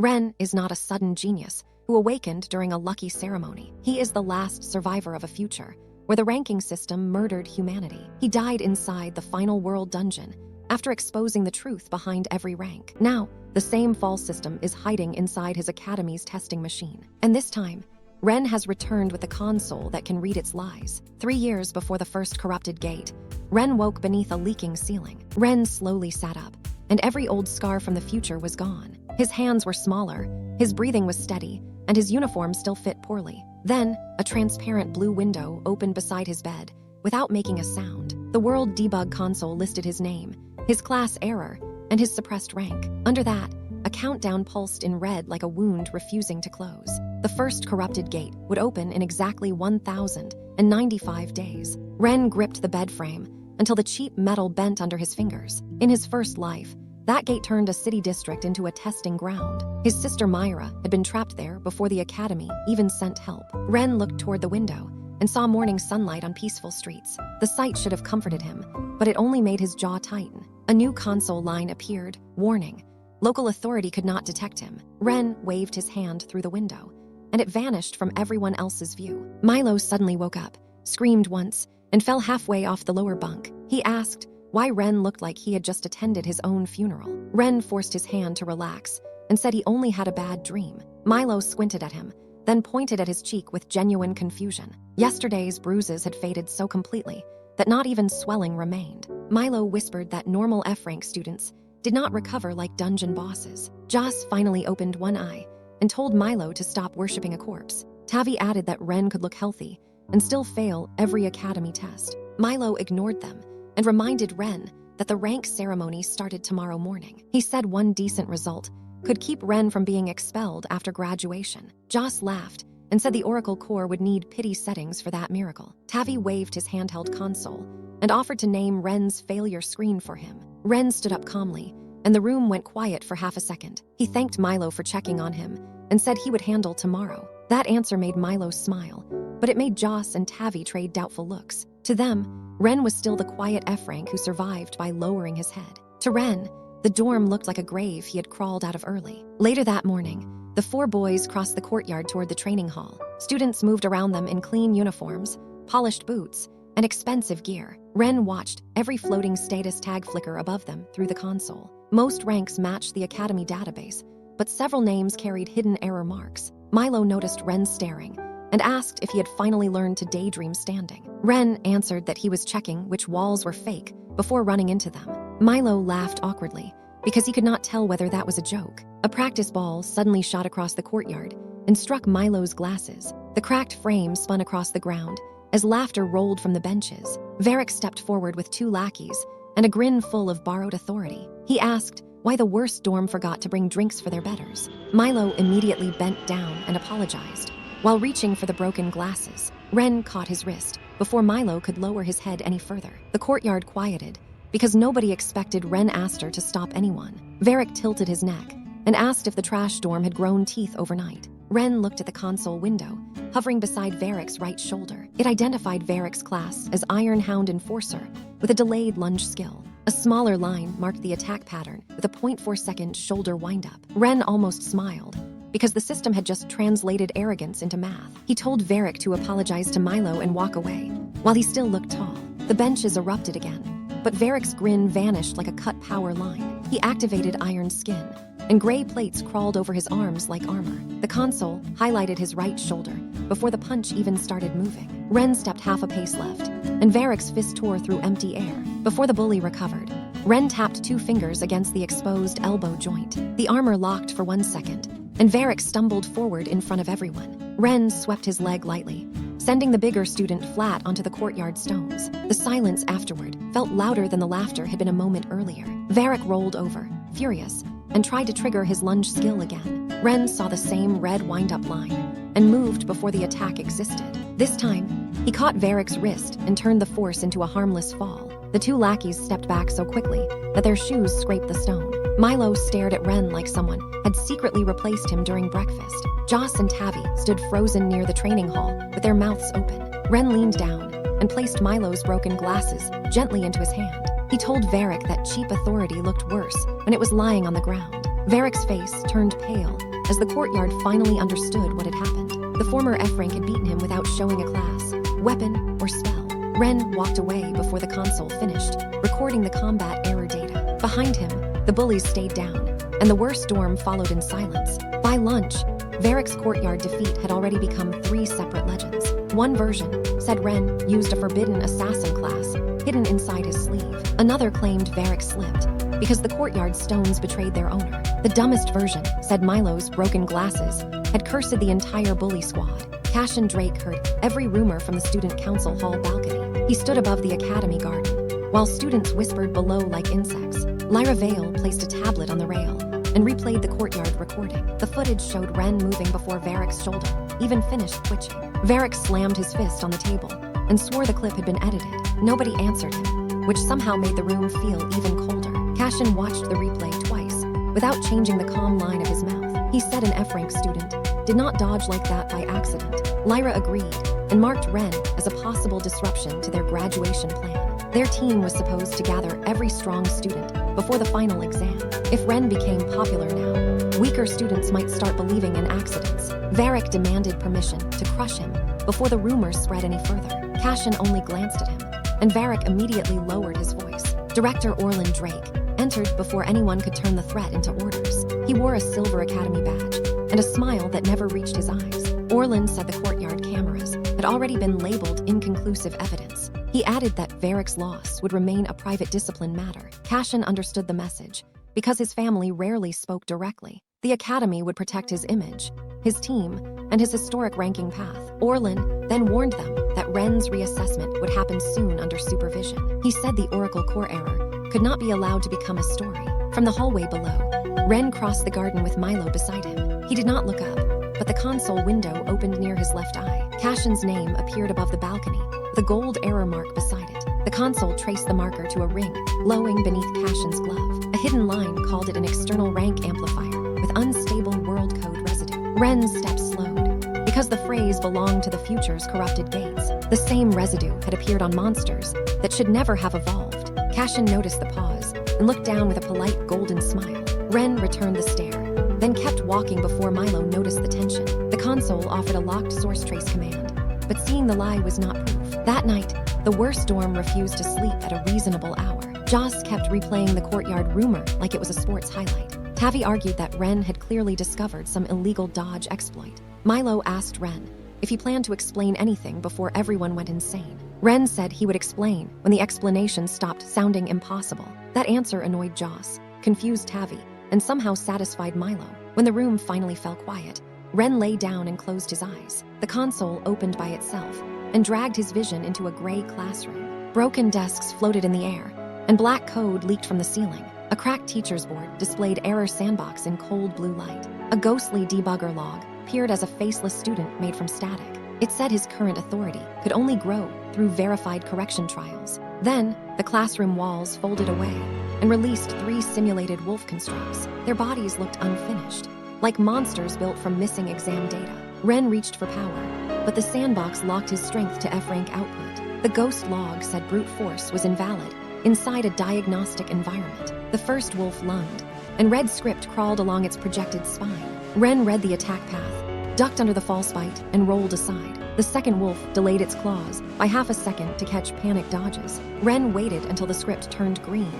Ren is not a sudden genius who awakened during a lucky ceremony. He is the last survivor of a future where the ranking system murdered humanity. He died inside the final world dungeon after exposing the truth behind every rank. Now, the same false system is hiding inside his academy's testing machine. And this time, Ren has returned with a console that can read its lies. 3 years before the first corrupted gate, Ren woke beneath a leaking ceiling. Ren slowly sat up, and every old scar from the future was gone. His hands were smaller, his breathing was steady, and his uniform still fit poorly. Then, a transparent blue window opened beside his bed, without making a sound. The World Debug Console listed his name, his class error, and his suppressed rank. Under that, a countdown pulsed in red like a wound refusing to close. The first corrupted gate would open in exactly 1,095 days. Ren gripped the bed frame until the cheap metal bent under his fingers. In his first life, that gate turned a city district into a testing ground. His sister Myra had been trapped there before the academy even sent help. Ren looked toward the window and saw morning sunlight on peaceful streets. The sight should have comforted him, but it only made his jaw tighten. A new console line appeared, warning. Local authority could not detect him. Ren waved his hand through the window, and it vanished from everyone else's view. Milo suddenly woke up, screamed once, and fell halfway off the lower bunk. He asked why Ren looked like he had just attended his own funeral. Ren forced his hand to relax and said he only had a bad dream. Milo squinted at him, then pointed at his cheek with genuine confusion. Yesterday's bruises had faded so completely that not even swelling remained. Milo whispered that normal F-rank students did not recover like dungeon bosses. Joss finally opened one eye and told Milo to stop worshipping a corpse. Tavi added that Ren could look healthy and still fail every academy test. Milo ignored them and reminded Ren that the rank ceremony started tomorrow morning. He said one decent result could keep Ren from being expelled after graduation. Joss laughed and said the Oracle Core would need pity settings for that miracle. Tavi waved his handheld console and offered to name Ren's failure screen for him. Ren stood up calmly, and the room went quiet for half a second. He thanked Milo for checking on him and said he would handle tomorrow. That answer made Milo smile, but it made Joss and Tavi trade doubtful looks. To them, Ren was still the quiet F-rank who survived by lowering his head. To Ren, the dorm looked like a grave he had crawled out of early. Later that morning, the 4 boys crossed the courtyard toward the training hall. Students moved around them in clean uniforms, polished boots, and expensive gear. Ren watched every floating status tag flicker above them through the console. Most ranks matched the academy database, but several names carried hidden error marks. Milo noticed Ren staring and asked if he had finally learned to daydream standing. Ren answered that he was checking which walls were fake before running into them. Milo laughed awkwardly because he could not tell whether that was a joke. A practice ball suddenly shot across the courtyard and struck Milo's glasses. The cracked frame spun across the ground as laughter rolled from the benches. Varric stepped forward with 2 lackeys and a grin full of borrowed authority. He asked why the worst dorm forgot to bring drinks for their betters. Milo immediately bent down and apologized. While reaching for the broken glasses, Ren caught his wrist before Milo could lower his head any further. The courtyard quieted because nobody expected Ren Aster to stop anyone. Varric tilted his neck and asked if the trash dorm had grown teeth overnight. Ren looked at the console window, hovering beside Varric's right shoulder. It identified Varric's class as Iron Hound Enforcer with a delayed lunge skill. A smaller line marked the attack pattern with a 0.4-second shoulder windup. Ren almost smiled because the system had just translated arrogance into math. He told Varric to apologize to Milo and walk away, while he still looked tall. The benches erupted again, but Varric's grin vanished like a cut power line. He activated Iron Skin, and gray plates crawled over his arms like armor. The console highlighted his right shoulder before the punch even started moving. Ren stepped half a pace left, and Varric's fist tore through empty air. Before the bully recovered, Ren tapped 2 fingers against the exposed elbow joint. The armor locked for 1 second, and Varric stumbled forward in front of everyone. Ren swept his leg lightly, sending the bigger student flat onto the courtyard stones. The silence afterward felt louder than the laughter had been a moment earlier. Varric rolled over, furious, and tried to trigger his lunge skill again. Ren saw the same red wind-up line and moved before the attack existed. This time, he caught Varric's wrist and turned the force into a harmless fall. The 2 lackeys stepped back so quickly that their shoes scraped the stone. Milo stared at Ren like someone had secretly replaced him during breakfast. Joss and Tavi stood frozen near the training hall with their mouths open. Ren leaned down and placed Milo's broken glasses gently into his hand. He told Varric that cheap authority looked worse when it was lying on the ground. Varric's face turned pale as the courtyard finally understood what had happened. The former F-rank had beaten him without showing a class, weapon, or spell. Ren walked away before the console finished, recording the combat error data. Behind him, the bullies stayed down, and the worst storm followed in silence. By lunch, Varric's courtyard defeat had already become 3 separate legends. One version said Ren used a forbidden assassin class hidden inside his sleeve. Another claimed Varric slipped because the courtyard stones betrayed their owner. The dumbest version said Milo's broken glasses had cursed the entire bully squad. Cassian Drake heard every rumor from the student council hall balcony. He stood above the academy garden, while students whispered below like insects. Lyra Vale placed a tablet on the rail and replayed the courtyard recording. The footage showed Ren moving before Varric's shoulder, even finished twitching. Varric slammed his fist on the table and swore the clip had been edited. Nobody answered him, which somehow made the room feel even colder. Cassian watched the replay twice, without changing the calm line of his mouth. He said an F-rank student did not dodge like that by accident. Lyra agreed and marked Ren as a possible disruption to their graduation plan. Their team was supposed to gather every strong student before the final exam. If Ren became popular now, weaker students might start believing in accidents. Varric demanded permission to crush him before the rumors spread any further. Cassian only glanced at him, and Varric immediately lowered his voice. Director Orlin Drake entered before anyone could turn the threat into orders. He wore a silver academy badge and a smile that never reached his eyes. Orlin said the courtyard cameras had already been labeled inconclusive evidence. He added that Varric's loss would remain a private discipline matter. Cassian understood the message because his family rarely spoke directly. The academy would protect his image, his team, and his historic ranking path. Orlin then warned them that Ren's reassessment would happen soon under supervision. He said the Oracle core error could not be allowed to become a story. From the hallway below, Ren crossed the garden with Milo beside him. He did not look up, but the console window opened near his left eye. Cassian's name appeared above the balcony, the gold error mark beside it. The console traced the marker to a ring glowing beneath Cassian's glove. A hidden line called it an external rank amplifier with unstable world code residue. Ren's steps slowed because the phrase belonged to the future's corrupted gates. The same residue had appeared on monsters that should never have evolved. Cassian noticed the pause and looked down with a polite golden smile. Ren returned the stare, then kept walking before Milo noticed the tension. The console offered a locked source trace command, but seeing the lie was not proof. That night, the worst storm refused to sleep at a reasonable hour. Joss kept replaying the courtyard rumor like it was a sports highlight. Tavi argued that Ren had clearly discovered some illegal dodge exploit. Milo asked Ren if he planned to explain anything before everyone went insane. Ren said he would explain when the explanation stopped sounding impossible. That answer annoyed Joss, confused Tavi, and somehow satisfied Milo. When the room finally fell quiet, Ren lay down and closed his eyes. The console opened by itself and dragged his vision into a gray classroom. Broken desks floated in the air, and black code leaked from the ceiling. A cracked teacher's board displayed error sandbox in cold blue light. A ghostly debugger log appeared as a faceless student made from static. It said his current authority could only grow through verified correction trials. Then, the classroom walls folded away and released 3 simulated wolf constructs. Their bodies looked unfinished, like monsters built from missing exam data. Ren reached for power, but the sandbox locked his strength to F-rank output. The ghost log said brute force was invalid inside a diagnostic environment. The first wolf lunged, and red script crawled along its projected spine. Ren read the attack path, ducked under the false bite, and rolled aside. The second wolf delayed its claws by half a second to catch panic dodges. Ren waited until the script turned green,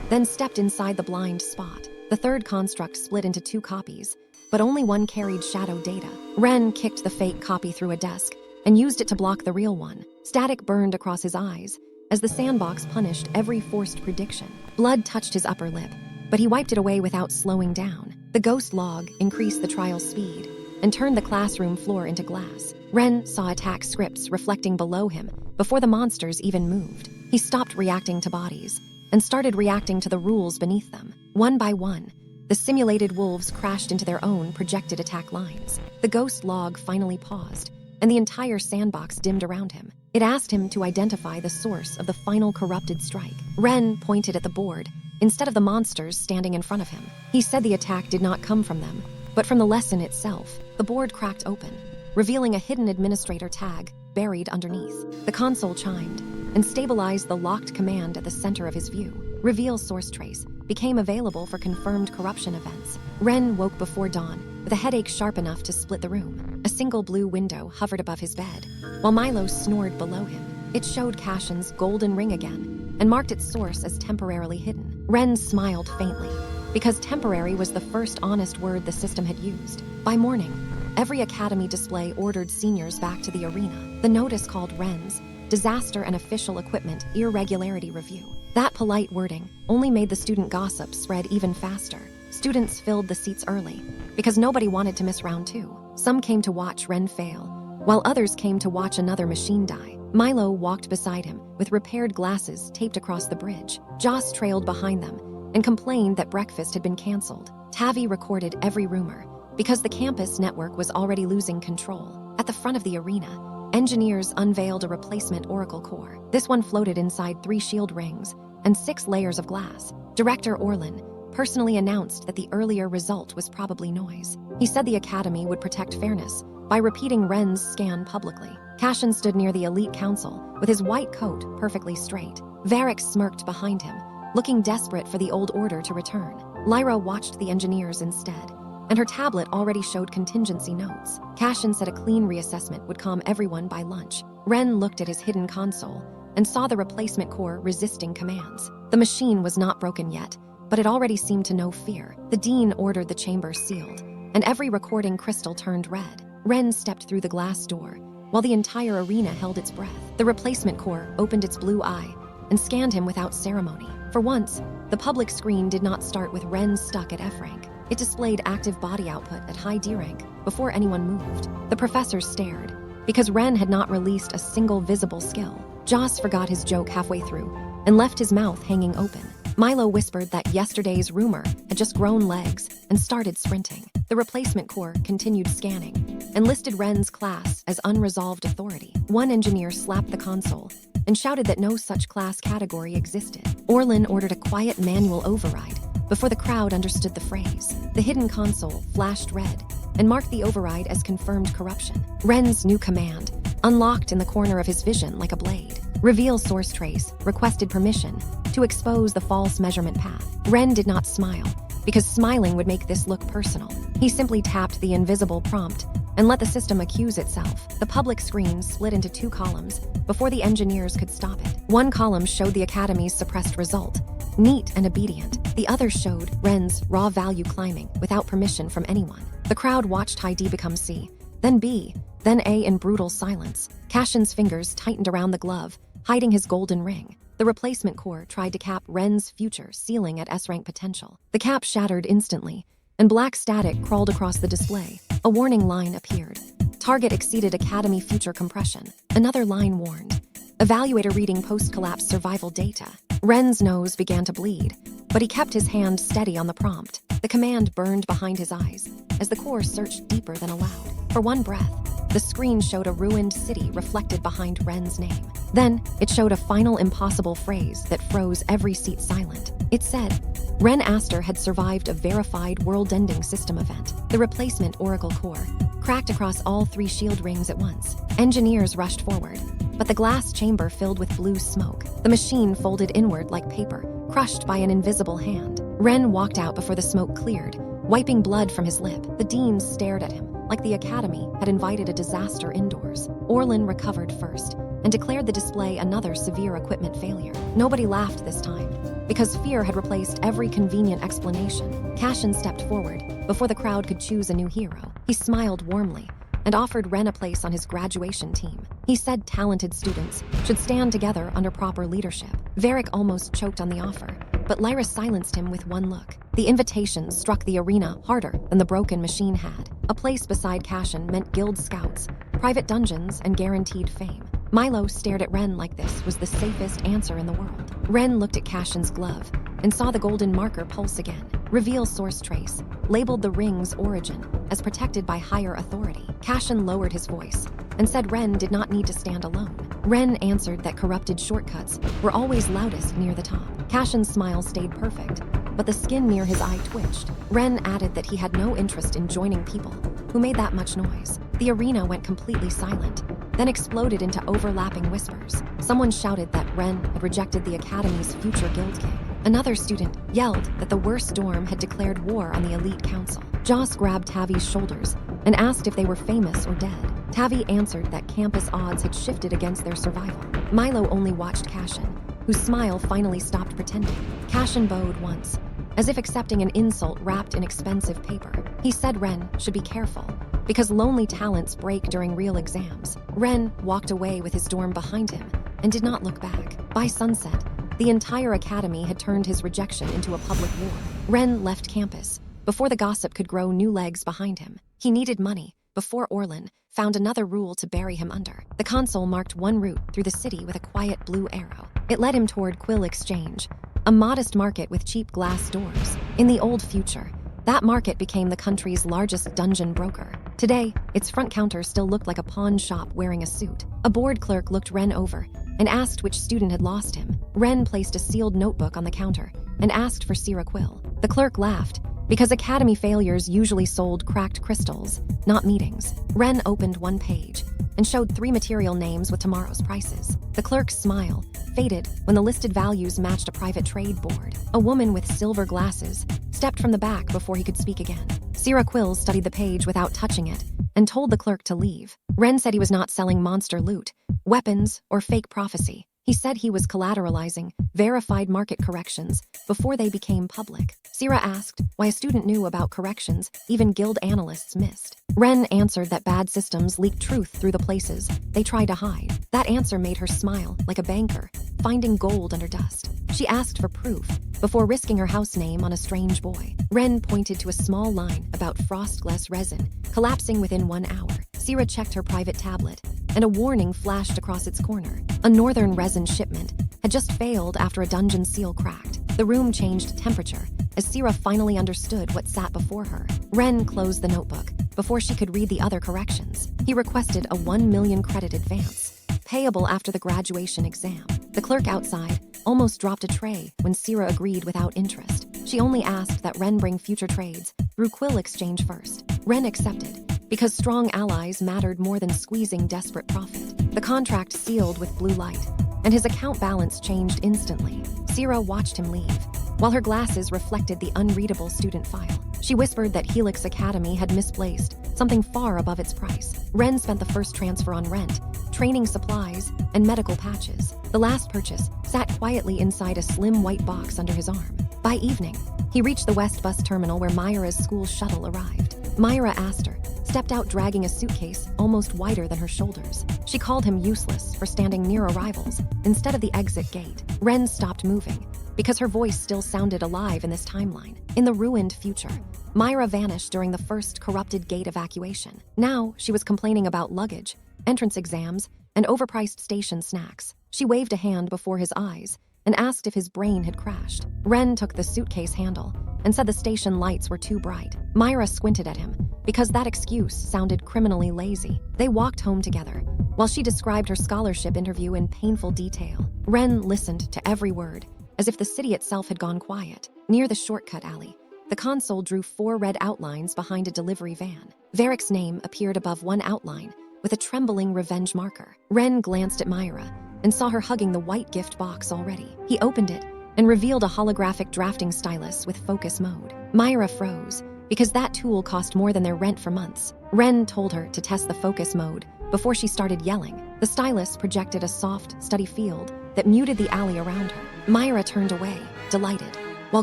then stepped inside the blind spot. The third construct split into 2 copies, but only one carried shadow data. Ren kicked the fake copy through a desk and used it to block the real one. Static burned across his eyes as the sandbox punished every forced prediction. Blood touched his upper lip, but he wiped it away without slowing down. The ghost log increased the trial speed and turned the classroom floor into glass. Ren saw attack scripts reflecting below him before the monsters even moved. He stopped reacting to bodies and started reacting to the rules beneath them. One by one, the simulated wolves crashed into their own projected attack lines. The ghost log finally paused, and the entire sandbox dimmed around him. It asked him to identify the source of the final corrupted strike. Ren pointed at the board instead of the monsters standing in front of him. He said the attack did not come from them, but from the lesson itself. The board cracked open, revealing a hidden administrator tag buried underneath. The console chimed and stabilized the locked command at the center of his view. Reveal source trace became available for confirmed corruption events. Ren woke before dawn with a headache sharp enough to split the room. A single blue window hovered above his bed, while Milo snored below him. It showed Cassion's golden ring again, and marked its source as temporarily hidden. Ren smiled faintly, because temporary was the first honest word the system had used. By morning, every academy display ordered seniors back to the arena. The notice called Ren's Disaster and Official Equipment Irregularity Review. That polite wording only made the student gossip spread even faster. Students filled the seats early, because nobody wanted to miss round 2. Some came to watch Ren fail, while others came to watch another machine die. Milo walked beside him, with repaired glasses taped across the bridge. Joss trailed behind them, and complained that breakfast had been canceled. Tavi recorded every rumor, because the campus network was already losing control. At the front of the arena, engineers unveiled a replacement Oracle core. This one floated inside 3 shield rings and 6 layers of glass. Director Orlin personally announced that the earlier result was probably noise. He said the Academy would protect fairness by repeating Ren's scan publicly. Cassion stood near the elite council, with his white coat perfectly straight. Varric smirked behind him, looking desperate for the old order to return. Lyra watched the engineers instead, and her tablet already showed contingency notes. Cassion said a clean reassessment would calm everyone by lunch. Ren looked at his hidden console and saw the replacement core resisting commands. The machine was not broken yet, but it already seemed to know fear. The dean ordered the chamber sealed, and every recording crystal turned red. Ren stepped through the glass door, while the entire arena held its breath. The replacement core opened its blue eye and scanned him without ceremony. For once, the public screen did not start with Ren stuck at F rank. It displayed active body output at high D rank before anyone moved. The professors stared, because Ren had not released a single visible skill. Joss forgot his joke halfway through and left his mouth hanging open. Milo whispered that yesterday's rumor had just grown legs and started sprinting. The replacement core continued scanning and listed Ren's class as unresolved authority. One engineer slapped the console and shouted that no such class category existed. Orlin ordered a quiet manual override before the crowd understood the phrase. The hidden console flashed red and marked the override as confirmed corruption. Ren's new command unlocked in the corner of his vision like a blade. Reveal source trace requested permission to expose the false measurement path. Ren did not smile, because smiling would make this look personal. He simply tapped the invisible prompt and let the system accuse itself. The public screen split into 2 columns before the engineers could stop it. One column showed the Academy's suppressed result, neat and obedient. The other showed Ren's raw value climbing without permission from anyone. The crowd watched high D become C, then B, then A in brutal silence. Cassion's fingers tightened around the glove, hiding his golden ring. The replacement core tried to cap Ren's future ceiling at S-rank potential. The cap shattered instantly, and black static crawled across the display. A warning line appeared. Target exceeded Academy future compression. Another line warned. Evaluator reading post-collapse survival data. Ren's nose began to bleed, but he kept his hand steady on the prompt. The command burned behind his eyes as the core searched deeper than allowed. For one breath, the screen showed a ruined city reflected behind Ren's name. Then, it showed a final impossible phrase that froze every seat silent. It said, Ren Aster had survived a verified world-ending system event. The replacement Oracle core cracked across all 3 shield rings at once. Engineers rushed forward, but the glass chamber filled with blue smoke. The machine folded inward like paper, crushed by an invisible hand. Ren walked out before the smoke cleared, wiping blood from his lip. The dean stared at him, like the Academy had invited a disaster indoors. Orlin recovered first and declared the display another severe equipment failure. Nobody laughed this time, because fear had replaced every convenient explanation. Cassion stepped forward before the crowd could choose a new hero. He smiled warmly and offered Ren a place on his graduation team. He said talented students should stand together under proper leadership. Varric almost choked on the offer, but Lyra silenced him with one look. The invitation struck the arena harder than the broken machine had. A place beside Cassion meant guild scouts, private dungeons, and guaranteed fame. Milo stared at Ren like this was the safest answer in the world. Ren looked at Cassion's glove and saw the golden marker pulse again. Reveal source trace labeled the ring's origin as protected by higher authority. Cassion lowered his voice and said Ren did not need to stand alone. Ren answered that corrupted shortcuts were always loudest near the top. Cassion's smile stayed perfect, but the skin near his eye twitched. Ren added that he had no interest in joining people who made that much noise. The arena went completely silent, then exploded into overlapping whispers. Someone shouted that Ren had rejected the Academy's future guild king. Another student yelled that the worst dorm had declared war on the elite council. Joss grabbed Tavi's shoulders and asked if they were famous or dead. Tavi answered that campus odds had shifted against their survival. Milo only watched Cashin, whose smile finally stopped pretending. Cashin bowed once, as if accepting an insult wrapped in expensive paper. He said Ren should be careful, because lonely talents break during real exams. Ren walked away with his dorm behind him and did not look back. By sunset, the entire academy had turned his rejection into a public war. Ren left campus before the gossip could grow new legs behind him. He needed money before Orlin found another rule to bury him under. The console marked one route through the city with a quiet blue arrow. It led him toward Quill Exchange, a modest market with cheap glass doors. In the old future, that market became the country's largest dungeon broker. Today, its front counter still looked like a pawn shop wearing a suit. A board clerk looked Ren over and asked which student had lost him. Ren placed a sealed notebook on the counter and asked for Sierra Quill. The clerk laughed, because academy failures usually sold cracked crystals, not meetings. Ren opened one page and showed 3 material names with tomorrow's prices. The clerk's smile faded when the listed values matched a private trade board. A woman with silver glasses stepped from the back before he could speak again. Sierra Quill studied the page without touching it and told the clerk to leave. Ren said he was not selling monster loot, weapons, or fake prophecy. He said he was collateralizing verified market corrections before they became public. Sierra asked why a student knew about corrections even guild analysts missed. Ren answered that bad systems leak truth through the places they tried to hide. That answer made her smile like a banker finding gold under dust. She asked for proof before risking her house name on a strange boy. Ren pointed to a small line about frostglass resin collapsing within 1 hour. Sierra checked her private tablet, and a warning flashed across its corner. A northern resin shipment had just failed after a dungeon seal cracked. The room changed temperature as Sierra finally understood what sat before her. Ren closed the notebook before she could read the other corrections. He requested a 1 million credit advance, payable after the graduation exam. The clerk outside almost dropped a tray when Sierra agreed without interest. She only asked that Ren bring future trades through Quill Exchange first. Ren accepted, because strong allies mattered more than squeezing desperate profit. The contract sealed with blue light, and his account balance changed instantly. Sierra watched him leave, while her glasses reflected the unreadable student file. She whispered that Helix Academy had misplaced something far above its price. Ren spent the first transfer on rent, training supplies, and medical patches. The last purchase sat quietly inside a slim white box under his arm. By evening, he reached the West Bus Terminal where Myra's school shuttle arrived. Manhwa Aster stepped out dragging a suitcase almost wider than her shoulders. She called him useless for standing near arrivals instead of the exit gate. Ren stopped moving, because her voice still sounded alive in this timeline. In the ruined future, Myra vanished during the first corrupted gate evacuation. Now she was complaining about luggage, entrance exams, and overpriced station snacks. She waved a hand before his eyes and asked if his brain had crashed. Ren took the suitcase handle and said the station lights were too bright. Myra squinted at him, because that excuse sounded criminally lazy. They walked home together, while she described her scholarship interview in painful detail. Ren listened to every word, as if the city itself had gone quiet. Near the shortcut alley, the console drew 4 red outlines behind a delivery van. Varric's name appeared above one outline, with a trembling revenge marker. Ren glanced at Myra and saw her hugging the white gift box already. He opened it and revealed a holographic drafting stylus with focus mode. Myra froze, because that tool cost more than their rent for months. Ren told her to test the focus mode before she started yelling. The stylus projected a soft, steady field that muted the alley around her. Myra turned away, delighted, while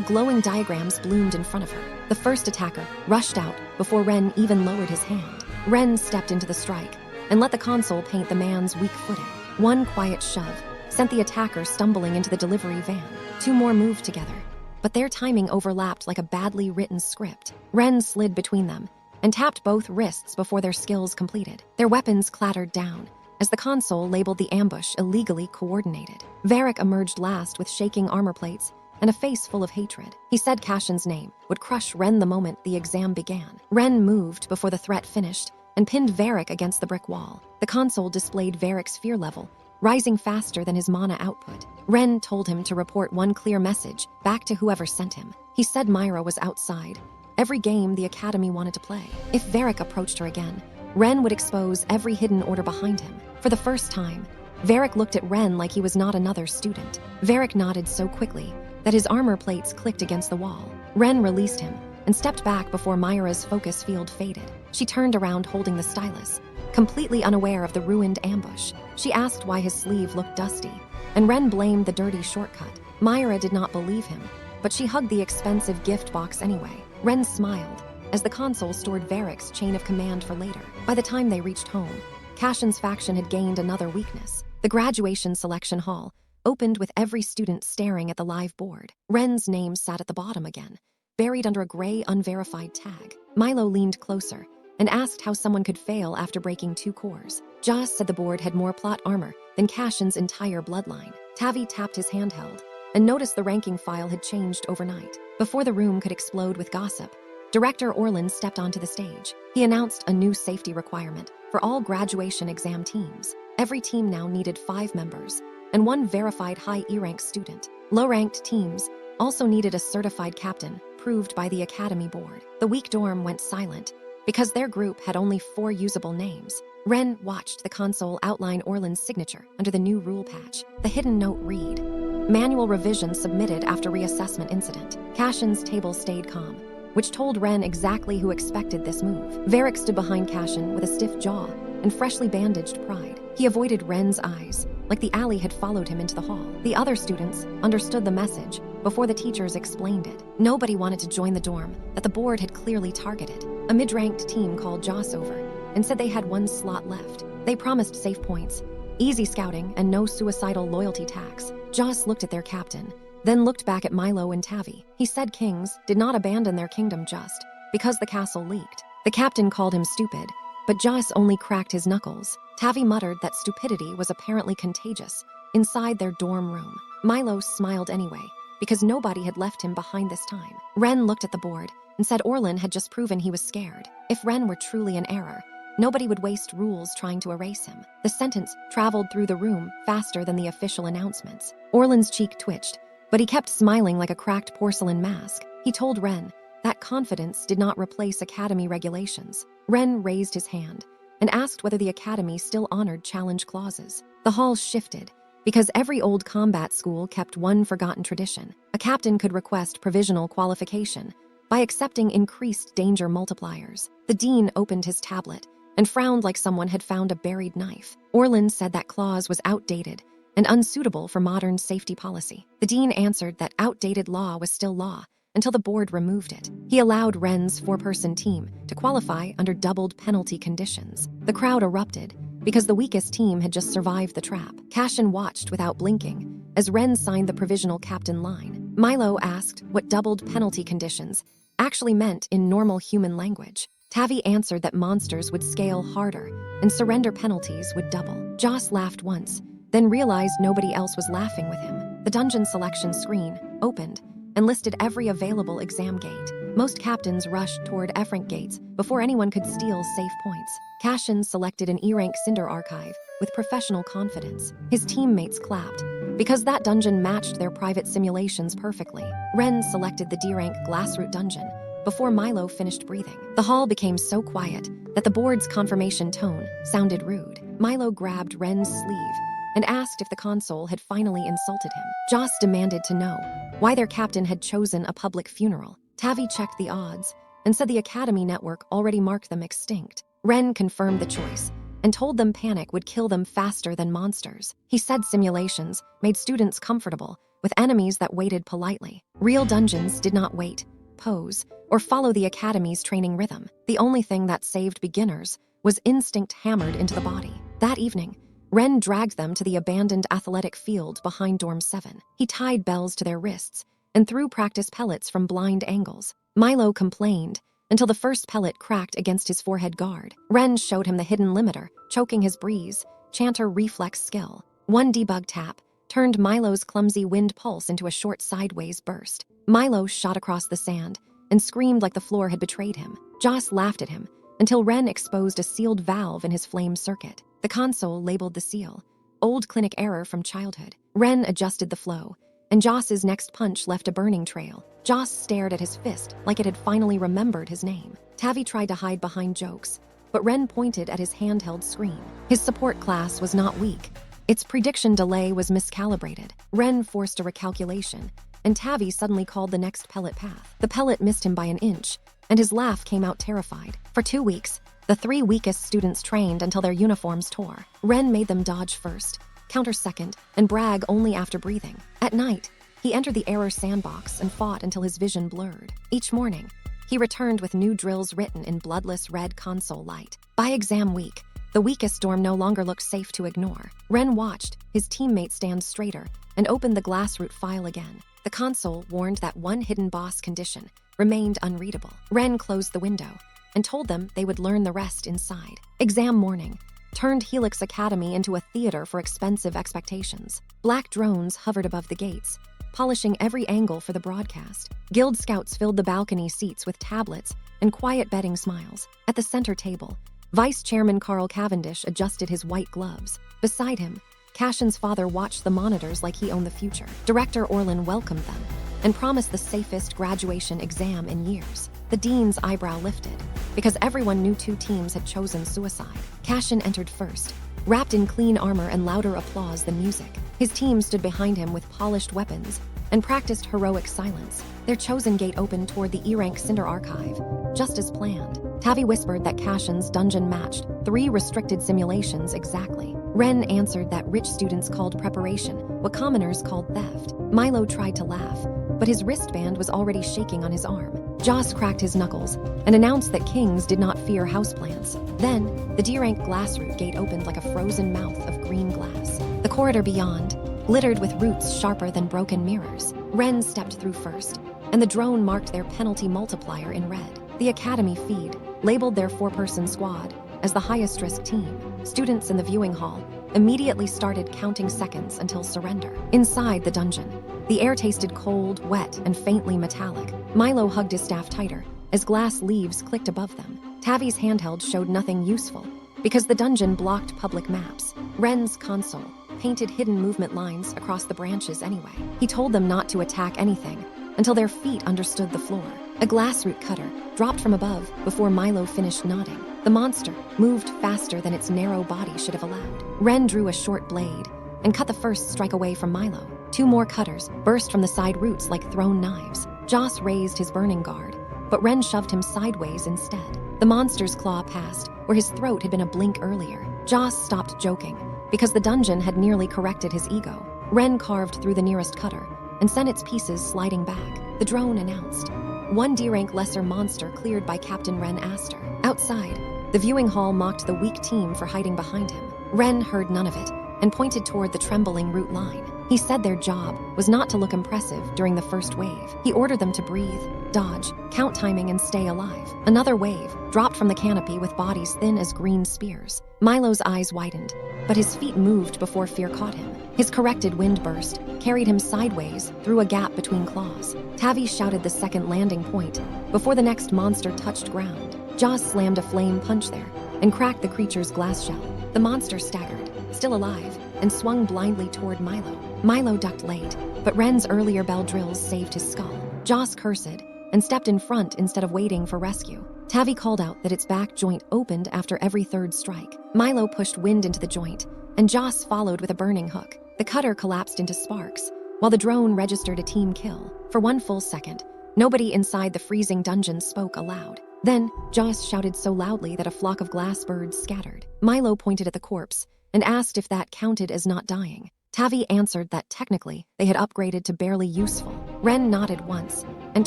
glowing diagrams bloomed in front of her. The first attacker rushed out before Ren even lowered his hand. Ren stepped into the strike and let the console paint the man's weak footing. One quiet shove sent the attacker stumbling into the delivery van. 2 more moved together, but their timing overlapped like a badly written script. Ren slid between them and tapped both wrists before their skills completed. Their weapons clattered down as the console labeled the ambush illegally coordinated. Varric emerged last with shaking armor plates and a face full of hatred. He said Cashin's name would crush Ren the moment the exam began. Ren moved before the threat finished and pinned Varric against the brick wall. The console displayed Varric's fear level, rising faster than his mana output. Ren told him to report one clear message back to whoever sent him. He said Myra was outside every game the Academy wanted to play. If Varric approached her again, Ren would expose every hidden order behind him. For the first time, Varric looked at Ren like he was not another student. Varric nodded so quickly that his armor plates clicked against the wall. Ren released him and stepped back before Myra's focus field faded. She turned around holding the stylus, completely unaware of the ruined ambush. She asked why his sleeve looked dusty, and Ren blamed the dirty shortcut. Myra did not believe him, but she hugged the expensive gift box anyway. Ren smiled, as the console stored Varric's chain of command for later. By the time they reached home, Cashin's faction had gained another weakness. The graduation selection hall opened with every student staring at the live board. Ren's name sat at the bottom again, buried under a gray, unverified tag. Milo leaned closer and asked how someone could fail after breaking 2 cores. Joss said the board had more plot armor than Cashin's entire bloodline. Tavi tapped his handheld and noticed the ranking file had changed overnight. Before the room could explode with gossip, Director Orlin stepped onto the stage. He announced a new safety requirement for all graduation exam teams. Every team now needed 5 members and 1 verified high E-rank student. Low-ranked teams also needed a certified captain, proved by the Academy board. The weak dorm went silent because their group had only 4 usable names. Ren watched the console outline Orlin's signature under the new rule patch. The hidden note read, "Manual revision submitted after reassessment incident." Cashin's table stayed calm, which told Ren exactly who expected this move. Varric stood behind Cashin with a stiff jaw and freshly bandaged pride. He avoided Ren's eyes, like the alley had followed him into the hall. The other students understood the message before the teachers explained it. Nobody wanted to join the dorm that the board had clearly targeted. A mid-ranked team called Joss over and said they had 1 slot left. They promised safe points, easy scouting, and no suicidal loyalty tax. Joss looked at their captain, then looked back at Milo and Tavi. He said kings did not abandon their kingdom just because the castle leaked. The captain called him stupid, but Joss only cracked his knuckles. Tavi muttered that stupidity was apparently contagious inside their dorm room. Milo smiled anyway, because nobody had left him behind this time. Ren looked at the board and said Orlin had just proven he was scared. If Ren were truly in error, nobody would waste rules trying to erase him. The sentence traveled through the room faster than the official announcements. Orlin's cheek twitched, but he kept smiling like a cracked porcelain mask. He told Ren that confidence did not replace Academy regulations. Ren raised his hand and asked whether the Academy still honored challenge clauses. The hall shifted, because every old combat school kept one forgotten tradition. A captain could request provisional qualification by accepting increased danger multipliers. The dean opened his tablet and frowned like someone had found a buried knife. Orlin said that clause was outdated and unsuitable for modern safety policy. The dean answered that outdated law was still law until the board removed it. He allowed Ren's 4-person team to qualify under doubled penalty conditions. The crowd erupted because the weakest team had just survived the trap. Cashin watched without blinking as Ren signed the provisional captain line. Milo asked what doubled penalty conditions actually meant in normal human language. Tavi answered that monsters would scale harder and surrender penalties would double. Joss laughed once, then realized nobody else was laughing with him. The dungeon selection screen opened and listed every available exam gate. Most captains rushed toward F-rank gates before anyone could steal safe points. Cashin selected an E-rank Cinder archive with professional confidence. His teammates clapped, because that dungeon matched their private simulations perfectly. Ren selected the D-rank Glassroot dungeon before Milo finished breathing. The hall became so quiet that the board's confirmation tone sounded rude. Milo grabbed Ren's sleeve and asked if the console had finally insulted him. Joss demanded to know why their captain had chosen a public funeral. Tavi checked the odds and said the Academy network already marked them extinct. Ren confirmed the choice and told them panic would kill them faster than monsters. He said simulations made students comfortable with enemies that waited politely. Real dungeons did not wait, pose, or follow the Academy's training rhythm. The only thing that saved beginners was instinct hammered into the body. That evening, Ren dragged them to the abandoned athletic field behind Dorm 7. He tied bells to their wrists and threw practice pellets from blind angles. Milo complained until the first pellet cracked against his forehead guard. Ren showed him the hidden limiter, choking his breeze, chanter reflex skill. One debug tap turned Milo's clumsy wind pulse into a short sideways burst. Milo shot across the sand and screamed like the floor had betrayed him. Joss laughed at him until Ren exposed a sealed valve in his flame circuit. The console labeled the seal, old clinic error from childhood. Ren adjusted the flow, and Joss's next punch left a burning trail. Joss stared at his fist like it had finally remembered his name. Tavi tried to hide behind jokes, but Ren pointed at his handheld screen. His support class was not weak. Its prediction delay was miscalibrated. Ren forced a recalculation and Tavi suddenly called the next pellet path. The pellet missed him by an inch, and his laugh came out terrified. For 2 weeks, the 3 weakest students trained until their uniforms tore. Ren made them dodge first, counter second, and brag only after breathing. At night, he entered the error sandbox and fought until his vision blurred. Each morning, he returned with new drills written in bloodless red console light. By exam week, the weakest dorm no longer looked safe to ignore. Ren watched his teammate stand straighter and opened the glassroot file again. The console warned that one hidden boss condition remained unreadable. Ren closed the window and told them they would learn the rest inside. Exam morning turned Helix Academy into a theater for expensive expectations. Black drones hovered above the gates, polishing every angle for the broadcast. Guild scouts filled the balcony seats with tablets and quiet betting smiles. At the center table, Vice Chairman Carl Cavendish adjusted his white gloves. Beside him, Cashin's father watched the monitors like he owned the future. Director Orlin welcomed them and promised the safest graduation exam in years. The dean's eyebrow lifted, because everyone knew 2 teams had chosen suicide. Cashin entered first, wrapped in clean armor and louder applause than music. His team stood behind him with polished weapons and practiced heroic silence. Their chosen gate opened toward the E-Rank Cinder Archive, just as planned. Tavi whispered that Cashin's dungeon matched 3 restricted simulations exactly. Ren answered that rich students called preparation what commoners called theft. Milo tried to laugh, but his wristband was already shaking on his arm. Joss cracked his knuckles and announced that kings did not fear houseplants. Then, the D-Rank glassroot gate opened like a frozen mouth of green glass. The corridor beyond glittered with roots sharper than broken mirrors. Ren stepped through first, and the drone marked their penalty multiplier in red. The Academy feed labeled their 4-person squad as the highest-risk team. Students in the viewing hall immediately started counting seconds until surrender. Inside the dungeon, the air tasted cold, wet, and faintly metallic. Milo hugged his staff tighter as glass leaves clicked above them. Tavi's handheld showed nothing useful because the dungeon blocked public maps. Ren's console painted hidden movement lines across the branches anyway. He told them not to attack anything until their feet understood the floor. A glassroot cutter dropped from above before Milo finished nodding. The monster moved faster than its narrow body should have allowed. Ren drew a short blade and cut the first strike away from Milo. 2 more cutters burst from the side roots like thrown knives. Joss raised his burning guard, but Ren shoved him sideways instead. The monster's claw passed where his throat had been a blink earlier. Joss stopped joking because the dungeon had nearly corrected his ego. Ren carved through the nearest cutter and sent its pieces sliding back. The drone announced, 1 D-Rank lesser monster cleared by Captain Ren Aster. Outside, the viewing hall mocked the weak team for hiding behind him. Ren heard none of it and pointed toward the trembling root line. He said their job was not to look impressive during the first wave. He ordered them to breathe, dodge, count timing, and stay alive. Another wave dropped from the canopy with bodies thin as green spears. Milo's eyes widened, but his feet moved before fear caught him. His corrected wind burst carried him sideways through a gap between claws. Tavi shouted the second landing point before the next monster touched ground. Joss slammed a flame punch there and cracked the creature's glass shell. The monster staggered, still alive, and swung blindly toward Milo. Milo ducked late, but Ren's earlier bell drills saved his skull. Joss cursed and stepped in front instead of waiting for rescue. Tavi called out that its back joint opened after every 3rd strike. Milo pushed wind into the joint, and Joss followed with a burning hook. The cutter collapsed into sparks, while the drone registered a team kill. For 1 full second, nobody inside the freezing dungeon spoke aloud. Then, Joss shouted so loudly that a flock of glass birds scattered. Milo pointed at the corpse and asked if that counted as not dying. Tavi answered that technically they had upgraded to barely useful. Ren nodded once and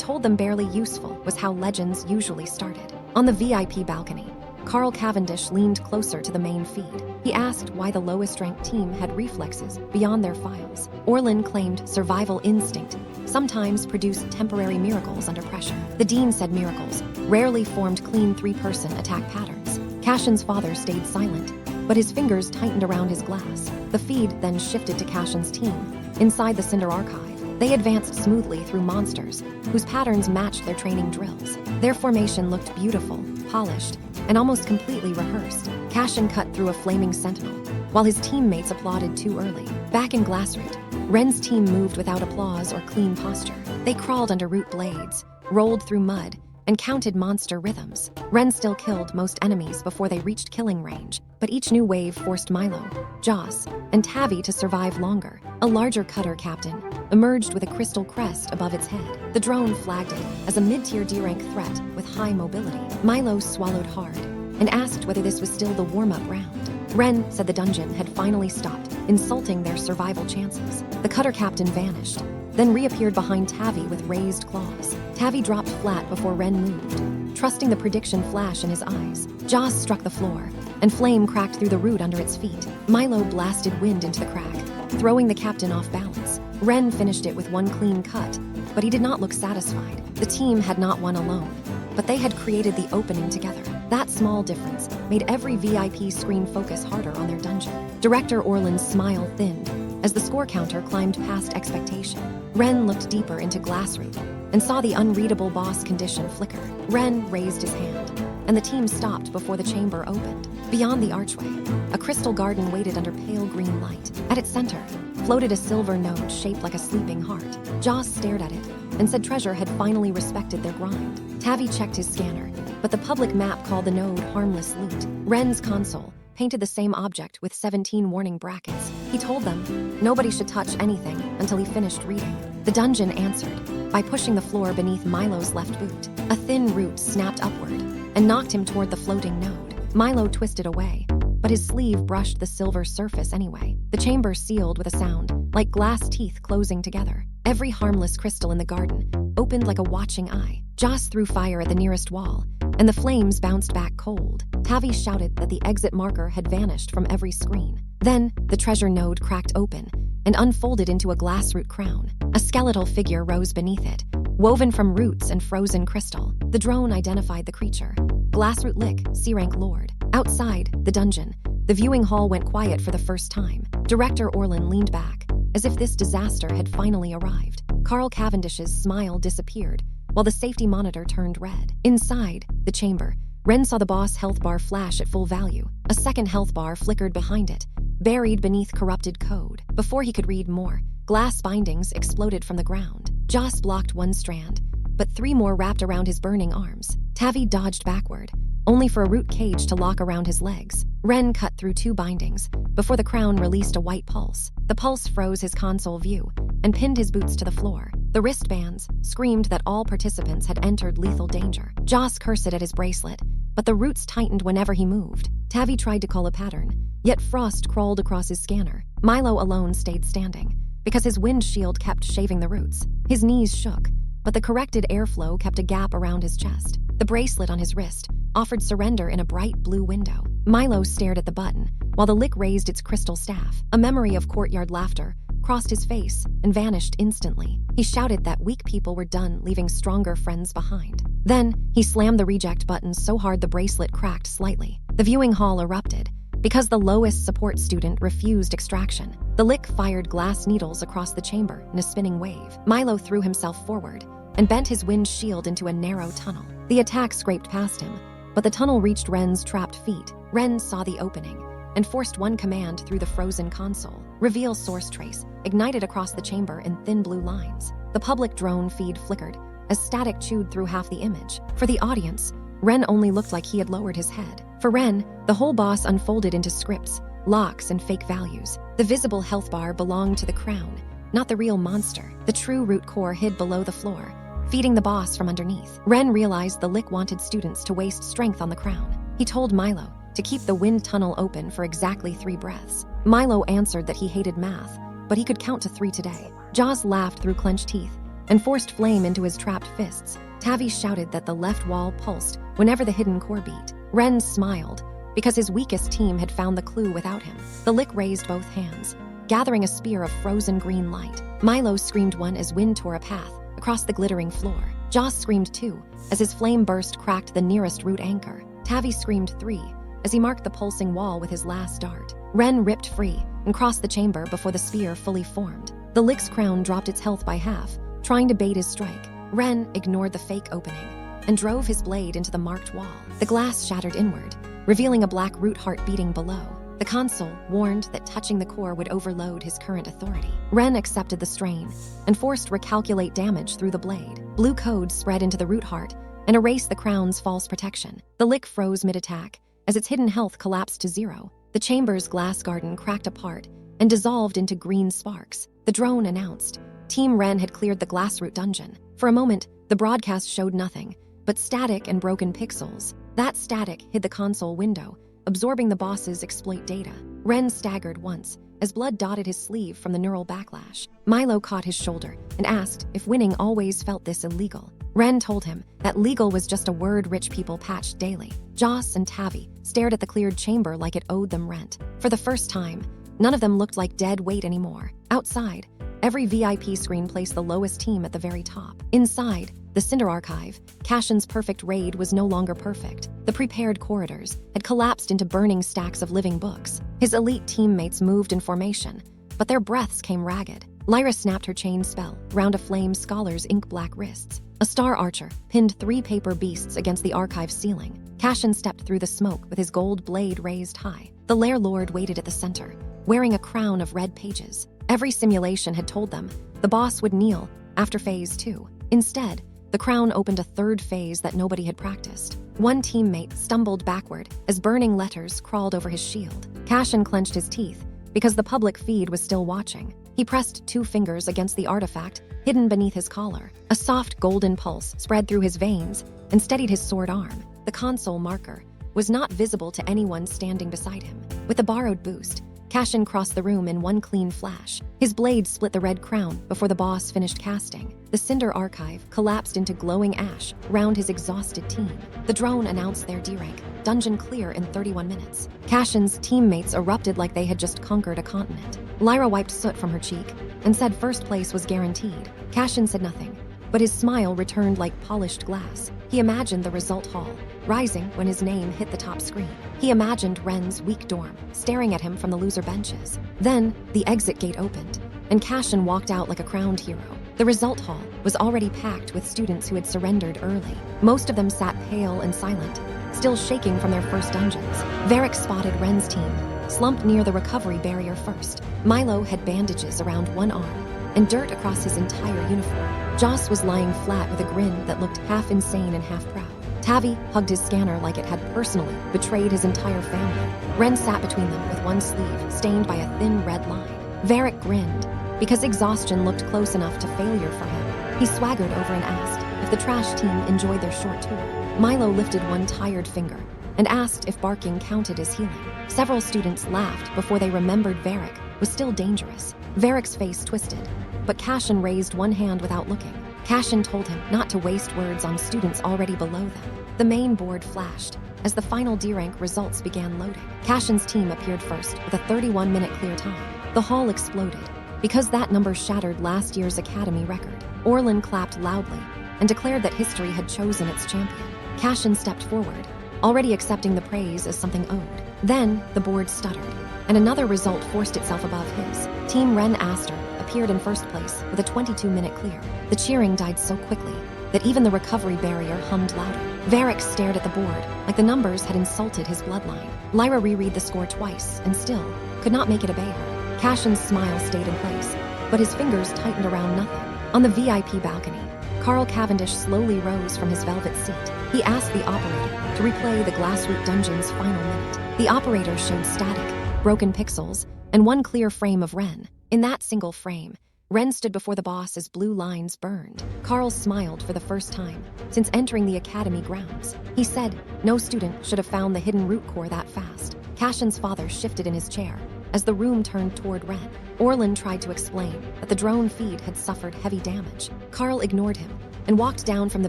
told them barely useful was how legends usually started. On the VIP balcony, Carl Cavendish leaned closer to the main feed. He asked why the lowest-ranked team had reflexes beyond their files. Orlin claimed survival instinct sometimes produced temporary miracles under pressure. The dean said miracles rarely formed clean 3-person attack patterns. Cashin's father stayed silent, but his fingers tightened around his glass. The feed then shifted to Cashin's team inside the Cinder Archive. They advanced smoothly through monsters whose patterns matched their training drills. Their formation looked beautiful, polished, and almost completely rehearsed. Cashin cut through a flaming sentinel, while his teammates applauded too early. Back in Glassroot, Ren's team moved without applause or clean posture. They crawled under root blades, rolled through mud, and counted monster rhythms. Ren still killed most enemies before they reached killing range, but each new wave forced Milo, Joss, and Tavi to survive longer. A larger cutter captain emerged with a crystal crest above its head. The drone flagged it as a mid-tier D-rank threat with high mobility. Milo swallowed hard and asked whether this was still the warm-up round. Ren said the dungeon had finally stopped, insulting their survival chances. The cutter captain vanished, then reappeared behind Tavi with raised claws. Tavi dropped flat before Ren moved, trusting the prediction flash in his eyes. Joss struck the floor, and flame cracked through the root under its feet. Milo blasted wind into the crack, throwing the captain off balance. Ren finished it with one clean cut, but he did not look satisfied. The team had not won alone, but they had created the opening together. That small difference made every VIP screen focus harder on their dungeon. Director Orlan's smile thinned as the score counter climbed past expectation. Ren looked deeper into Glassroot and saw the unreadable boss condition flicker. Ren raised his hand, and the team stopped before the chamber opened. Beyond the archway, a crystal garden waited under pale green light. At its center floated a silver node shaped like a sleeping heart. Joss stared at it and said treasure had finally respected their grind. Tavi checked his scanner, but the public map called the node harmless loot. Ren's console painted the same object with 17 warning brackets. He told them nobody should touch anything until he finished reading. The dungeon answered by pushing the floor beneath Milo's left boot. A thin root snapped upward and knocked him toward the floating node. Milo twisted away, but his sleeve brushed the silver surface anyway. The chamber sealed with a sound, like glass teeth closing together. Every harmless crystal in the garden opened like a watching eye. Joss threw fire at the nearest wall, and the flames bounced back cold. Tavi shouted that the exit marker had vanished from every screen. Then, the treasure node cracked open and unfolded into a glassroot crown. A skeletal figure rose beneath it, woven from roots and frozen crystal. The drone identified the creature. Glassroot Lick, C-rank Lord. Outside, the dungeon, the viewing hall went quiet for the first time. Director Orlan leaned back, as if this disaster had finally arrived. Carl Cavendish's smile disappeared, while the safety monitor turned red. Inside the chamber, Ren saw the boss health bar flash at full value. A second health bar flickered behind it, buried beneath corrupted code. Before he could read more, glass bindings exploded from the ground. Joss blocked one strand, but 3 more wrapped around his burning arms. Tavi dodged backward, only for a root cage to lock around his legs. Ren cut through 2 bindings before the crown released a white pulse. The pulse froze his console view and pinned his boots to the floor. The wristbands screamed that all participants had entered lethal danger. Joss cursed at his bracelet, but the roots tightened whenever he moved. Tavi tried to call a pattern, yet frost crawled across his scanner. Milo alone stayed standing, because his windshield kept shaving the roots. His knees shook, but the corrected airflow kept a gap around his chest. The bracelet on his wrist offered surrender in a bright blue window. Milo stared at the button, while the lick raised its crystal staff. A memory of courtyard laughter crossed his face and vanished instantly. He shouted that weak people were done leaving stronger friends behind. Then, he slammed the reject button so hard the bracelet cracked slightly. The viewing hall erupted, because the lowest support student refused extraction. The lick fired glass needles across the chamber in a spinning wave. Milo threw himself forward and bent his wind shield into a narrow tunnel. The attack scraped past him, but the tunnel reached Ren's trapped feet. Ren saw the opening and forced one command through the frozen console. Reveal source trace ignited across the chamber in thin blue lines. The public drone feed flickered as static chewed through half the image. For the audience, Ren only looked like he had lowered his head. For Ren, the whole boss unfolded into scripts, locks, and fake values. The visible health bar belonged to the crown, not the real monster. The true root core hid below the floor, feeding the boss from underneath. Ren realized the lick wanted students to waste strength on the crown. He told Milo to keep the wind tunnel open for exactly 3 breaths. Milo answered that he hated math, but he could count to 3 today. Jaws laughed through clenched teeth and forced flame into his trapped fists. Tavi shouted that the left wall pulsed whenever the hidden core beat. Ren smiled, because his weakest team had found the clue without him. The lick raised both hands, gathering a spear of frozen green light. Milo screamed one as wind tore a path across the glittering floor. Joss screamed 2 as his flame burst cracked the nearest root anchor. Tavi screamed 3 as he marked the pulsing wall with his last dart. Ren ripped free and crossed the chamber before the spear fully formed. The lick's crown dropped its health by half, trying to bait his strike. Ren ignored the fake opening and drove his blade into the marked wall. The glass shattered inward, revealing a black root heart beating below. The console warned that touching the core would overload his current authority. Ren accepted the strain and forced recalculate damage through the blade. Blue code spread into the root heart and erase the crown's false protection. The lick froze mid-attack as its hidden health collapsed to zero. The chamber's glass garden cracked apart and dissolved into green sparks. The drone announced Team Ren had cleared the glassroot dungeon. For a moment, the broadcast showed nothing but static and broken pixels. That static hid the console window, absorbing the boss's exploit data. Ren staggered once as blood dotted his sleeve from the neural backlash. Milo caught his shoulder and asked if winning always felt this illegal. Ren told him that legal was just a word rich people patched daily. Joss and Tavi stared at the cleared chamber like it owed them rent. For the first time, none of them looked like dead weight anymore. Outside, every VIP screen placed the lowest team at the very top. Inside, the Cinder Archive, Cashin's perfect raid was no longer perfect. The prepared corridors had collapsed into burning stacks of living books. His elite teammates moved in formation, but their breaths came ragged. Lyra snapped her chain spell round a flame scholar's ink-black wrists. A star archer pinned 3 paper beasts against the archive ceiling. Cashin stepped through the smoke with his gold blade raised high. The Lair Lord waited at the center, wearing a crown of red pages. Every simulation had told them the boss would kneel after Phase 2. Instead, the crown opened a third phase that nobody had practiced. One teammate stumbled backward as burning letters crawled over his shield. Cashin clenched his teeth because the public feed was still watching. He pressed 2 fingers against the artifact hidden beneath his collar. A soft golden pulse spread through his veins and steadied his sword arm. The console marker was not visible to anyone standing beside him. With a borrowed boost, Cashin crossed the room in one clean flash. His blade split the red crown before the boss finished casting. The Cinder Archive collapsed into glowing ash round his exhausted team. The drone announced their D-rank, dungeon clear in 31 minutes. Cashin's teammates erupted like they had just conquered a continent. Lyra wiped soot from her cheek and said first place was guaranteed. Cashin said nothing, but his smile returned like polished glass. He imagined the result hall, rising when his name hit the top screen. He imagined Ren's weak dorm, staring at him from the loser benches. Then, the exit gate opened, and Cashin walked out like a crowned hero. The result hall was already packed with students who had surrendered early. Most of them sat pale and silent, still shaking from their first dungeons. Varric spotted Ren's team, slumped near the recovery barrier first. Milo had bandages around one arm and dirt across his entire uniform. Joss was lying flat with a grin that looked half insane and half proud. Tavi hugged his scanner like it had personally betrayed his entire family. Ren sat between them with one sleeve stained by a thin red line. Varric grinned because exhaustion looked close enough to failure for him. He swaggered over and asked if the trash team enjoyed their short tour. Milo lifted one tired finger and asked if barking counted as healing. Several students laughed before they remembered Varric was still dangerous. Varric's face twisted, but Cashin raised one hand without looking. Cashin told him not to waste words on students already below them. The main board flashed as the final D-rank results began loading. Cashin's team appeared first with a 31-minute clear time. The hall exploded because that number shattered last year's Academy record. Orlin clapped loudly and declared that history had chosen its champion. Cashin stepped forward, already accepting the praise as something owed. Then the board stuttered, and another result forced itself above his. Team Ren Aster appeared in first place with a 22-minute clear. The cheering died so quickly that even the recovery barrier hummed louder. Varric stared at the board like the numbers had insulted his bloodline. Lyra reread the score twice and still could not make it obey her. Cashin's smile stayed in place, but his fingers tightened around nothing. On the VIP balcony, Carl Cavendish slowly rose from his velvet seat. He asked the operator to replay the Glassroot Dungeon's final minute. The operator showed static, broken pixels, and one clear frame of Ren. In that single frame, Ren stood before the boss as blue lines burned. Carl smiled for the first time since entering the Academy grounds. He said no student should have found the hidden root core that fast. Cashin's father shifted in his chair as the room turned toward Ren. Orlin tried to explain that the drone feed had suffered heavy damage. Carl ignored him and walked down from the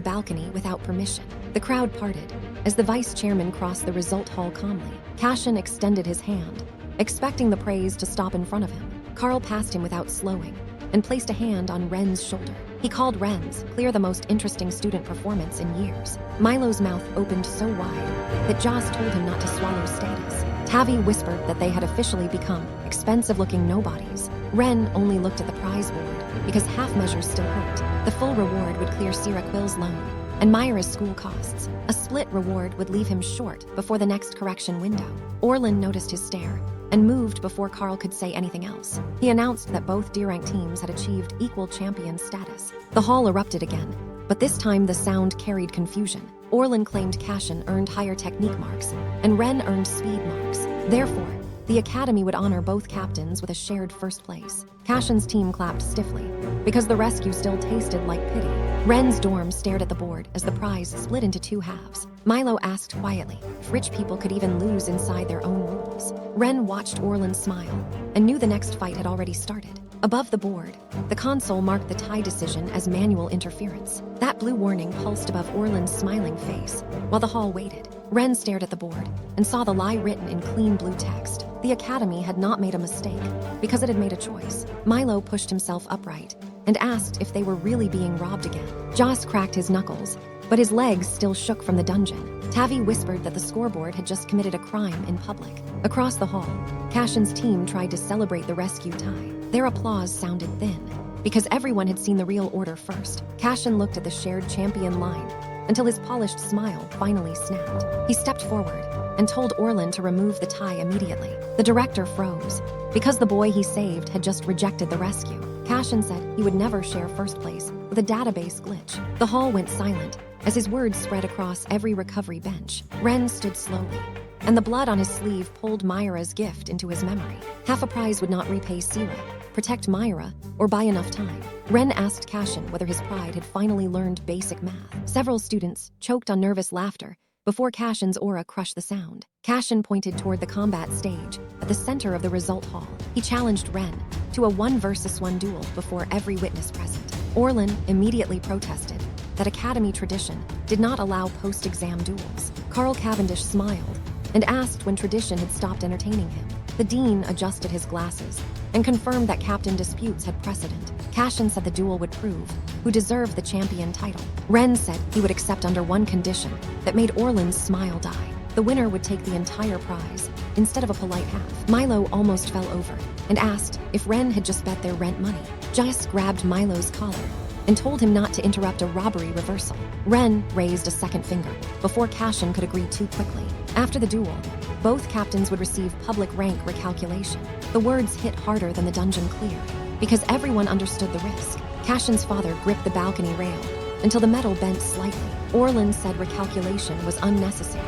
balcony without permission. The crowd parted as the vice chairman crossed the result hall calmly. Cashin extended his hand, expecting the praise to stop in front of him. Carl passed him without slowing and placed a hand on Ren's shoulder. He called Ren's clear the most interesting student performance in years. Milo's mouth opened so wide that Joss told him not to swallow status. Tavi whispered that they had officially become expensive-looking nobodies. Ren only looked at the prize board because half measures still hurt. The full reward would clear Sierra Quill's loan and Myra's school costs. A split reward would leave him short before the next correction window. Orlin noticed his stare and moved before Carl could say anything else. He announced that both D-rank teams had achieved equal champion status. The hall erupted again, But this time the sound carried confusion. Orlin claimed Cashin earned higher technique marks, and Ren earned speed marks. Therefore, the Academy would honor both captains with a shared first place. Cashin's team clapped stiffly, because the rescue still tasted like pity. Ren's dorm stared at the board as the prize split into two halves. Milo asked quietly if rich people could even lose inside their own rules. Ren watched Orlin smile and knew the next fight had already started. Above the board, the console marked the tie decision as manual interference. That blue warning pulsed above Orlin's smiling face while the hall waited. Ren stared at the board and saw the lie written in clean blue text. The Academy had not made a mistake because it had made a choice. Milo pushed himself upright and asked if they were really being robbed again. Joss cracked his knuckles, but his legs still shook from the dungeon. Tavi whispered that the scoreboard had just committed a crime in public. Across the hall, Cashin's team tried to celebrate the rescue tie. Their applause sounded thin, because everyone had seen the real order first. Cashin looked at the shared champion line until his polished smile finally snapped. He stepped forward and told Orlin to remove the tie immediately. The director froze, because the boy he saved had just rejected the rescue. Cashin said he would never share first place with a database glitch. The hall went silent as his words spread across every recovery bench. Ren stood slowly, and the blood on his sleeve pulled Myra's gift into his memory. Half a prize would not repay Sira, protect Myra, or buy enough time. Ren asked Cashin whether his pride had finally learned basic math. Several students choked on nervous laughter before Cashin's aura crushed the sound. Cashin pointed toward the combat stage at the center of the result hall. He challenged Ren to a 1-versus-1 duel before every witness present. Orlin immediately protested that Academy tradition did not allow post-exam duels. Carl Cavendish smiled and asked when tradition had stopped entertaining him. The dean adjusted his glasses and confirmed that captain disputes had precedent. Cashin said the duel would prove who deserved the champion title. Ren said he would accept under one condition that made Orlin's smile die. The winner would take the entire prize, instead of a polite half. Milo almost fell over and asked if Ren had just bet their rent money. Jais grabbed Milo's collar and told him not to interrupt a robbery reversal. Ren raised a second finger before Cashin could agree too quickly. After the duel, both captains would receive public rank recalculation. The words hit harder than the dungeon cleared, because everyone understood the risk. Cashin's father gripped the balcony rail until the metal bent slightly. Orlin said recalculation was unnecessary,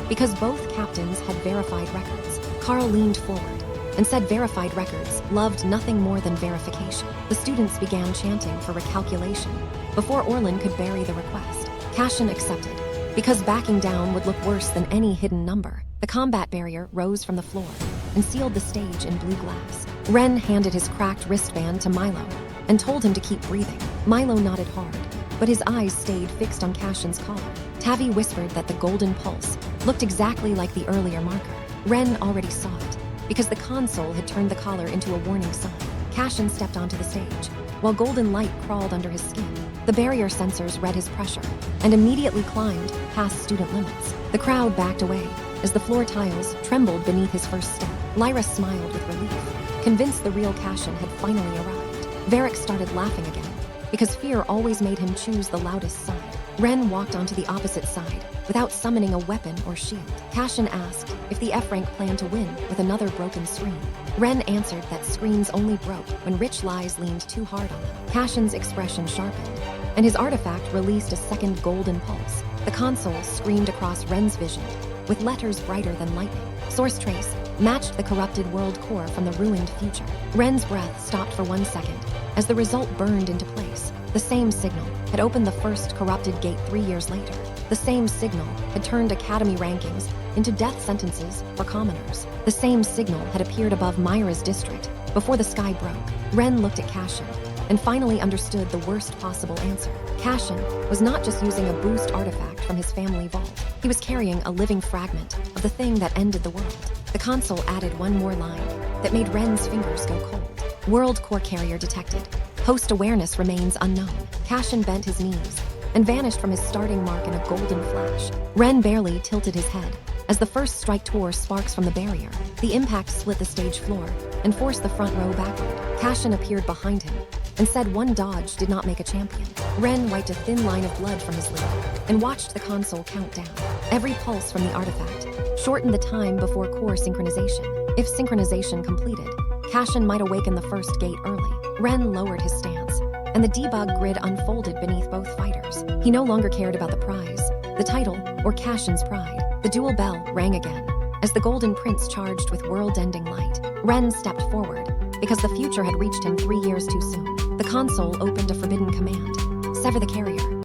because both captains had verified records. Carl leaned forward and said verified records loved nothing more than verification. The students began chanting for recalculation before Orlin could bury the request. Cashin accepted, because backing down would look worse than any hidden number. The combat barrier rose from the floor and sealed the stage in blue glass. Ren handed his cracked wristband to Milo and told him to keep breathing. Milo nodded hard, but his eyes stayed fixed on Cashin's collar. Tavi whispered that the golden pulse looked exactly like the earlier marker. Ren already saw it, because the console had turned the collar into a warning sign. Cashin stepped onto the stage, while golden light crawled under his skin. The barrier sensors read his pressure and immediately climbed past student limits. The crowd backed away as the floor tiles trembled beneath his first step. Lyra smiled with relief, convinced the real Cashin had finally arrived. Varric started laughing again, because fear always made him choose the loudest side. Ren walked onto the opposite side without summoning a weapon or shield. Cashin asked if the F-rank planned to win with another broken screen. Ren answered that screens only broke when rich lies leaned too hard on them. Cashin's expression sharpened, and his artifact released a second golden pulse. The console screamed across Ren's vision with letters brighter than lightning. Source trace matched the corrupted world core from the ruined future. Ren's breath stopped for 1 second as the result burned into place. The same signal had opened the first corrupted gate 3 years later. The same signal had turned Academy rankings into death sentences for commoners. The same signal had appeared above Myra's district before the sky broke. Ren looked at Cashin and finally understood the worst possible answer. Cashin was not just using a boost artifact from his family vault. He was carrying a living fragment of the thing that ended the world. The console added one more line that made Ren's fingers go cold. World core carrier detected. Post-awareness remains unknown. Cashin bent his knees and vanished from his starting mark in a golden flash. Ren barely tilted his head as the first strike tore sparks from the barrier. The impact split the stage floor and forced the front row backward. Cashin appeared behind him and said one dodge did not make a champion. Ren wiped a thin line of blood from his lip and watched the console count down. Every pulse from the artifact shortened the time before core synchronization. If synchronization completed, Cashin might awaken the first gate early. Ren lowered his stance and the debug grid unfolded beneath both fighters. He no longer cared about the prize, the title, or Cashin's pride. The duel bell rang again. As the Golden Prince charged with world-ending light, Ren stepped forward, because the future had reached him 3 years too soon. The console opened a forbidden command: sever the carrier.